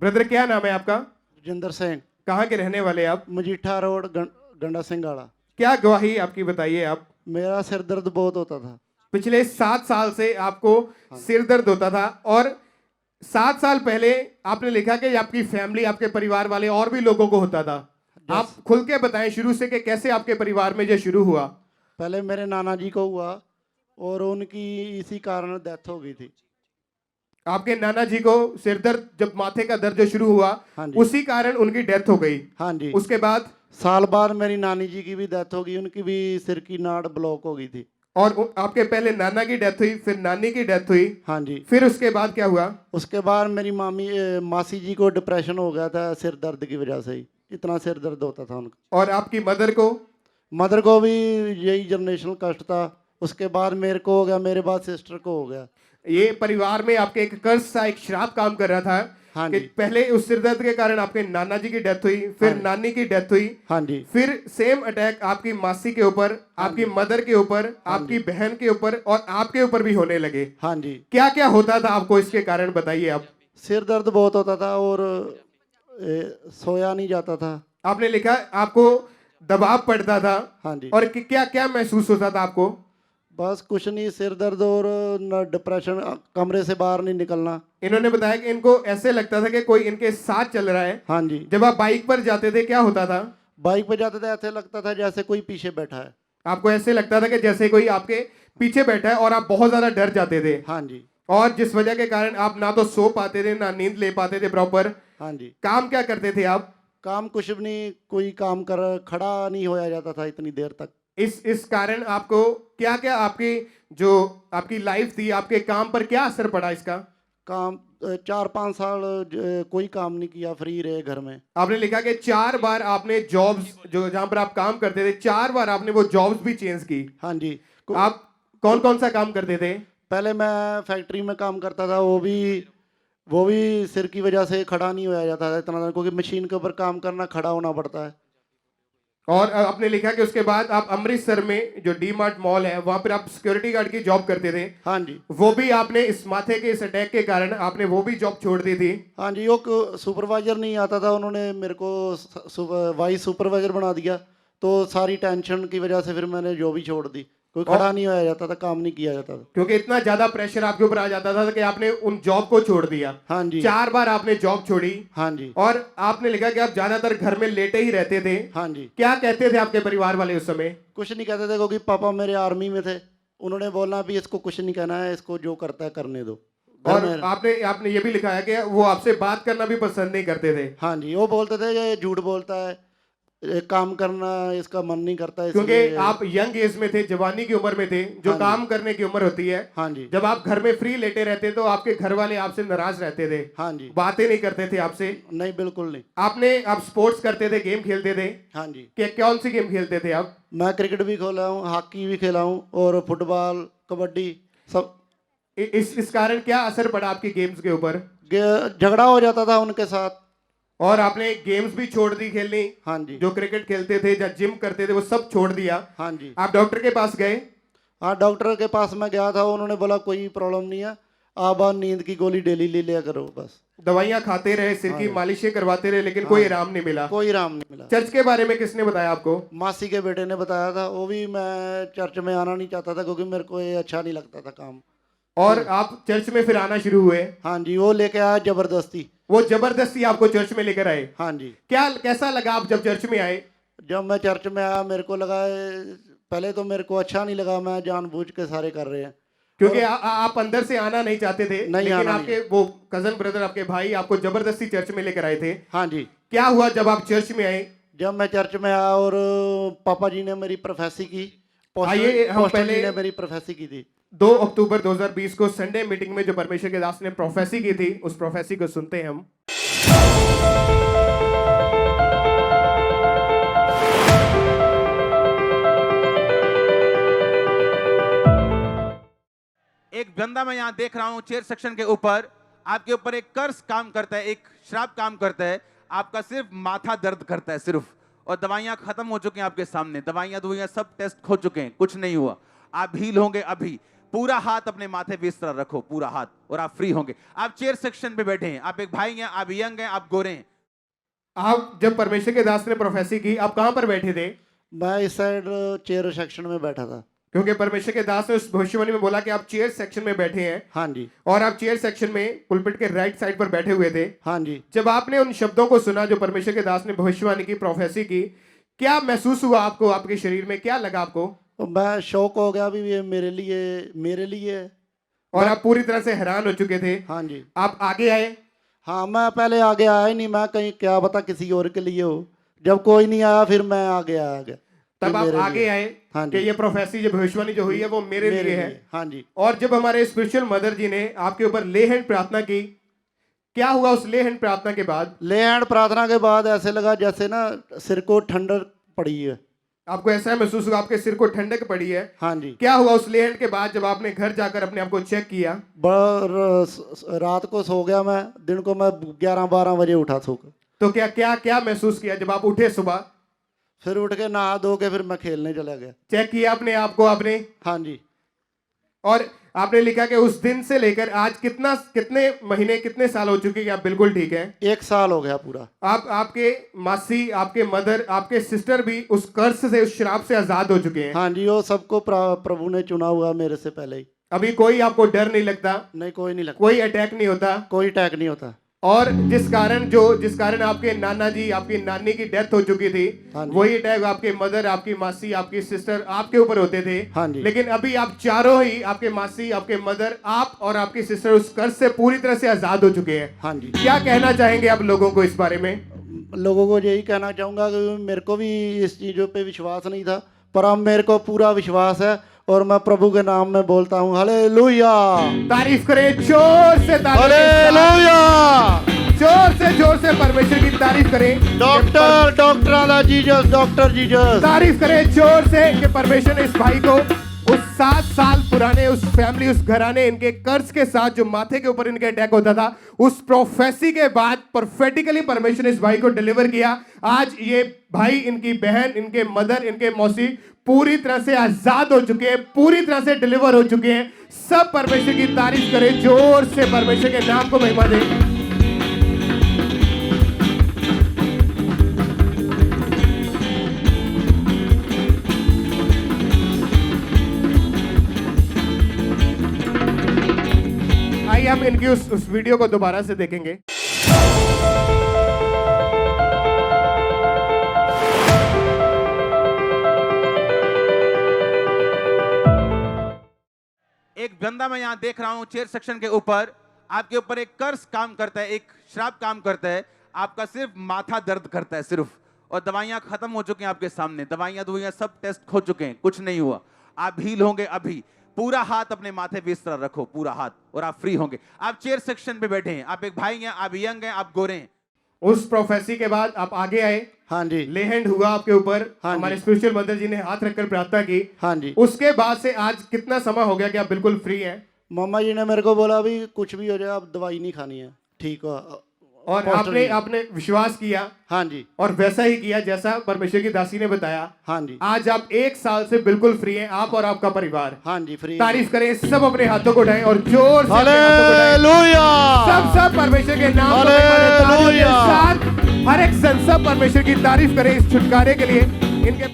Brother क्या नाम है आपका? जिंदर सिंह, कहाँ के रहने वाले आप? मजीठा रोड, गंडा सिंगाड़ा। क्या गवाही आपकी बताइए आप। मेरा सिर दर्द बहुत होता था। पिछले 7 साल से आपको सिर दर्द होता था और 7 साल पहले आपने लिखा कि आपकी फैमिली, आपके परिवार वाले और भी लोगों को होता था। आप खुल के बताएं शुरू से कि कैसे आपके परिवार में ये शुरू हुआ। पहले मेरे नाना जी को हुआ और उनकी इसी कारण डेथ हो गई थी। आपके नाना जी को सिर दर्द, जब माथे का दर्द जो शुरू हुआ, हाँ जी। उसी कारण उनकी डेथ हो गई। हाँ जी। उसके बाद साल बाद मेरी नानी जी की भी डेथ हो गई, उनकी भी सिर की नाड़ ब्लॉक हो गई थी। और आपके पहले नाना की डेथ हुई, फिर नानी की डेथ हुई। हाँ जी। फिर उसके बाद क्या हुआ? उसके बाद मेरी मासी जी को डिप्रेशन हो गया था सिर दर्द की वजह से ही, इतना सिर दर्द होता था उनको। और आपकी मदर को? मदर को भी यही जनरेशनल कष्ट था। उसके बाद मेरे को हो गया, मेरे बाद सिस्टर को हो गया। ये परिवार में आपके एक कर्ज सा, एक श्राप काम कर रहा था। हाँ कि जी। पहले उस सिर दर्द के कारण आपके नाना जी की डेथ हुई, फिर हाँ जी। नानी की डेथ हुई। हाँ जी। फिर सेम अटैक आपकी मासी के ऊपर, आपकी मदर के ऊपर, आपकी बहन के ऊपर और आपके ऊपर भी होने लगे। हाँ जी। क्या क्या होता था आपको, इसके कारण बताइए आप। सिर दर्द बहुत होता था और सोया नहीं जाता था। आपने लिखा आपको दबाव पड़ता था। हाँ जी। और क्या क्या महसूस होता था आपको? बस कुछ नहीं, सिर दर्द और न डिप्रेशन, कमरे से बाहर नहीं निकलना। इन्होंने बताया कि इनको ऐसे लगता था कि कोई इनके साथ चल रहा है। हाँ जी। जब आप बाइक पर जाते थे क्या होता था? बाइक पे जाते थे ऐसे लगता था जैसे कोई पीछे बैठा है। आपको ऐसे लगता था कि जैसे कोई आपके पीछे बैठा है और आप बहुत ज्यादा डर जाते थे। हाँ जी। और जिस वजह के कारण आप ना तो सो पाते थे, ना नींद ले पाते थे प्रॉपर। हाँ जी। काम क्या करते थे आप? काम कुछ भी नहीं, कोई काम कर खड़ा नहीं होया जाता था इतनी देर तक। इस कारण आपको क्या क्या, आपकी जो आपकी लाइफ थी, आपके काम पर क्या असर पड़ा इसका? काम 4-5 साल कोई काम नहीं किया, फ्री रहे घर में। आपने लिखा कि 4 बार आपने जॉब्स, जो जहां पर आप काम करते थे, 4 बार आपने वो जॉब्स भी चेंज की। हाँ जी। आप कौन कौन सा काम करते थे? पहले मैं फैक्ट्री में काम करता था, वो भी सिर की वजह से खड़ा नहीं होया जाता था इतना, क्योंकि मशीन के ऊपर काम करना, खड़ा होना पड़ता है। और आपने लिखा कि उसके बाद आप अमृतसर में जो डी मार्ट मॉल है, वहां पर आप सिक्योरिटी गार्ड की जॉब करते थे। हाँ जी। वो भी आपने इस माथे के इस अटैक के कारण आपने वो भी जॉब छोड़ दी थी। हाँ जी। वो सुपरवाइजर नहीं आता था, उन्होंने मेरे को वाइस सुपरवाइजर बना दिया, तो सारी टेंशन की वजह से फिर मैंने जॉब ही छोड़ दी। कोई खड़ा नहीं होया जाता था, काम नहीं किया जाता था, क्योंकि इतना ज्यादा प्रेशर आपके ऊपर आ जाता था कि आपने उन जॉब को छोड़ दिया। हाँ जी। 4 बार आपने जॉब छोड़ी। हाँ जी। और आपने लिखा कि आप ज्यादातर घर में लेटे ही रहते थे। हाँ जी। क्या कहते थे आपके परिवार वाले उस समय? कुछ नहीं कहते थे, क्योंकि पापा मेरे आर्मी में थे। उन्होंने बोलना भी इसको कुछ नहीं कहना है, इसको जो करता है करने दो। और आपने आपने ये भी लिखा है कि वो आपसे बात करना भी पसंद नहीं करते थे। हाँ जी। वो बोलते थे ये झूठ बोलता है, ये काम करना इसका मन नहीं करता, क्योंकि आप यंग एज में थे, जवानी की उम्र में थे, जो हाँ काम करने की उम्र होती है। हाँ जी। जब आप घर में फ्री लेटे रहते तो आपके घर वाले आपसे नाराज रहते थे। हाँ जी। बातें नहीं करते थे आपसे। नहीं, बिल्कुल नहीं। आप स्पोर्ट्स करते थे, गेम खेलते थे। हाँ जी। क्या कौन सी गेम खेलते थे आप? मैं क्रिकेट भी खेला हूँ, हॉकी भी खेला हूँ और फुटबॉल, कबड्डी सब। इस कारण क्या असर पड़ा आपकी गेम्स के ऊपर? झगड़ा हो जाता था उनके साथ। और आपने गेम्स भी छोड़ दी खेलनी? हाँ जी। जो क्रिकेट खेलते थे या जिम करते थे वो सब छोड़ दिया? हाँ जी। आप डॉक्टर के पास गए? हाँ, डॉक्टर के पास मैं गया था, उन्होंने बोला कोई प्रॉब्लम नहीं है, आप नींद की गोली डेली ले लिया करो बस। दवाइयां खाते रहे, सिर की मालिशें करवाते रहे, लेकिन कोई आराम नहीं मिला। कोई आराम नहीं मिला। चर्च के बारे में किसने बताया आपको? मासी के बेटे ने बताया था। वो भी, मैं चर्च में आना नहीं चाहता था क्योंकि मेरे को ये अच्छा नहीं लगता था काम। और आप चर्च में फिर आना शुरू हुए? हाँ जी। वो लेके आया जबरदस्ती। वो जबरदस्ती आपको चर्च में लेकर आए? हाँ जी। कैसा लगा आप जब चर्च में आए? जब मैं चर्च में आया, मेरे को लगा, पहले तो मेरे को अच्छा नहीं लगा, मैं जानबूझ के सारे कर रहे हैं, क्योंकि आप अंदर से आना नहीं चाहते थे, लेकिन आपके वो कजन ब्रदर, आपके भाई आपको जबरदस्ती चर्च में लेकर आए थे। हाँ जी। क्या हुआ जब आप चर्च में आए? जब मैं चर्च में आया और पापा जी ने मेरी प्रोफेसी की, आइए हम पहले ने मेरी प्रोफेसी की थी 2 अक्टूबर 2020 को संडे मीटिंग में जो परमेश्वर के दास ने प्रोफेसी की थी, उस प्रोफेसी को सुनते हैं हम। एक बंदा मैं यहां देख रहा हूं चेयर सेक्शन के ऊपर, आपके ऊपर एक कर्स काम करता है, एक श्राप काम करता है। आपका सिर्फ माथा दर्द करता है सिर्फ, और दवाइयां खत्म हो चुकी हैं आपके सामने, दवाइयां सब टेस्ट हो चुके हैं, कुछ नहीं हुआ। आप हील होंगे अभी, पूरा हाथ अपने माथे पे इस तरह रखो, पूरा हाथ, और आप फ्री होंगे। आप चेयर सेक्शन पे बैठे हैं, आप एक भाई हैं, आप यंग हैं, आप गोरे हैं। आप जब परमेश्वर के दास ने प्रोफेसी की, आप कहां पर बैठे थे? मैं इस साइड चेयर सेक्शन में बैठा था। क्योंकि परमेश्वर के दास ने उस भविष्यवाणी में बोला कि आप चेयर सेक्शन में बैठे हैं, हाँ जी, और आप चेयर सेक्शन में पुलपिट के राइट साइड पर बैठे हुए थे। हाँ जी। जब आपने उन शब्दों को सुना जो परमेश्वर के दास ने भविष्यवाणी की, प्रोफेसी की, क्या महसूस हुआ आपको? आपके शरीर में क्या लगा आपको? तो मैं शौक हो गया भी ये मेरे लिए है। और आप पूरी तरह से हैरान हो चुके थे। हाँ जी, आप आगे आए। हाँ, मैं पहले आगे आया ही नहीं, मैं कहीं क्या पता किसी और के लिए हो। जब कोई नहीं आया फिर मैं आगे आ गया। तब कि आप मेरे आगे लिए। आए हाँ कि जी, ये प्रोफेसी जो भविष्यवाणी जो हुई है वो मेरे लिए है। हाँ जी। और जब हमारे स्पिरिचुअल मदर जी ने आपके ऊपर ले हैंड प्रार्थना की, क्या हुआ उस ले हैंड प्रार्थना के बाद? ले हैंड प्रार्थना के बाद ऐसे लगा जैसे ना सिर को ठंडक पड़ी है। आपको ऐसा महसूस हुआ आपके सिर को ठंडक पड़ी है? हाँ जी। क्या हुआ उस ले हैंड के बाद जब आपने घर जाकर अपने आप को चेक किया? रात को सो गया मैं, दिन को मैं 11-12 बजे उठा सो कर। तो क्या क्या क्या महसूस किया जब आप उठे सुबह? फिर उठ के नहा धो के फिर मैं खेलने चला गया। चेक किया अपने आप को आपने? हाँ जी। और आपने लिखा कि उस दिन से लेकर आज कितने महीने, कितने साल हो चुके कि आप बिल्कुल ठीक हैं? 1 साल हो गया पूरा। आपके मासी, आपके मदर, आपके सिस्टर भी उस कर्ज से, उस शराब से आजाद हो चुके हैं। हाँ जी, वो सबको प्रभु ने चुना हुआ मेरे से पहले ही। अभी कोई आपको डर नहीं लगता? नहीं, कोई नहीं लगता, कोई अटैक नहीं होता? कोई अटैक नहीं होता। और जिस कारण आपके नाना जी, आपकी नानी की डेथ हो चुकी थी, हाँ जी। वही अटैक आपके मदर, आपकी मासी, आपकी सिस्टर, आपके ऊपर होते थे। हाँ जी। लेकिन अभी आप चारों ही, आपके मासी, आपके मदर, आप और आपकी सिस्टर उस कर्ज से पूरी तरह से आजाद हो चुके हैं। हाँ जी। क्या कहना चाहेंगे आप लोगों को इस बारे में? लोगों को यही कहना चाहूँगा कि मेरे को भी इस चीज़ों पे विश्वास नहीं था, पर अब मेरे को पूरा विश्वास है और मैं प्रभु के नाम में बोलता हूँ हालेलुया। तारीफ करें जोर से, हालेलुया। जोर से परमेश्वर की तारीफ करें। Doctor Jesus. तारीफ करें जोर से कि परमेश्वर ने इस भाई को उस 7 साल पुराने उस फैमिली, उस घराने, इनके कर्ज के साथ जो माथे के ऊपर इनके अटैक होता था, उस प्रोफेसी के बाद परफेक्टिकली परमेश्वर ने इस भाई को डिलीवर किया। आज ये भाई, इनकी बहन, इनके मदर, इनके मौसी पूरी तरह से आजाद हो चुके हैं, पूरी तरह से डिलीवर हो चुके हैं। सब परमेश्वर की तारीफ करें जोर से, परमेश्वर के नाम को महिमा दें। आइए हम इनकी उस वीडियो को दोबारा से देखेंगे। एक बंदा मैं यहां देख रहा हूं चेयर सेक्शन के ऊपर, आपके ऊपर एक कर्ज काम करता है, एक श्राप काम करता है। आपका सिर्फ माथा दर्द करता है सिर्फ, और दवाइयां खत्म हो चुकी हैं आपके सामने, दवाइयां सब टेस्ट हो चुके हैं, कुछ नहीं हुआ। आप हील होंगे अभी। पूरा हाथ अपने माथे पे इस तरह रखो, पूरा हाथ, और आप फ्री होंगे। आप चेयर सेक्शन पे बैठे हैं, आप एक भाई हैं, आप यंग हैं, आप गोरे हैं। उस प्रोफेसी के बाद आप आगे आए। हाँ जी। ले हैंड हुआ आपके ऊपर। हाँ जी। हमारे स्पिरिचुअल मदर जी ने हाथ रखकर प्रार्थना की। हाँ जी। उसके बाद से आज कितना समय हो गया कि आप बिल्कुल फ्री हैं? मम्मा जी ने मेरे को बोला भी कुछ भी हो जाए आप दवाई नहीं खानी है, ठीक हो। और पोस्टर जी। आपने विश्वास किया हाँ जी। और वैसा ही किया जैसा परमेश्वर की दासी ने बताया। हाँ जी। आज आप 1 साल से बिल्कुल फ्री हैं, आप और आपका परिवार। हाँ जी, फ्री। तारीफ करें, सब अपने हाथों को उठाएं और जोर से अपने हाथों को उठाएं। हालेलुया। सब परमेश्वर के नाम को महिमा दें। तालियों के साथ हर एक सब परमेश्वर की तारीफ करें इस छुटकारे के लिए। इनके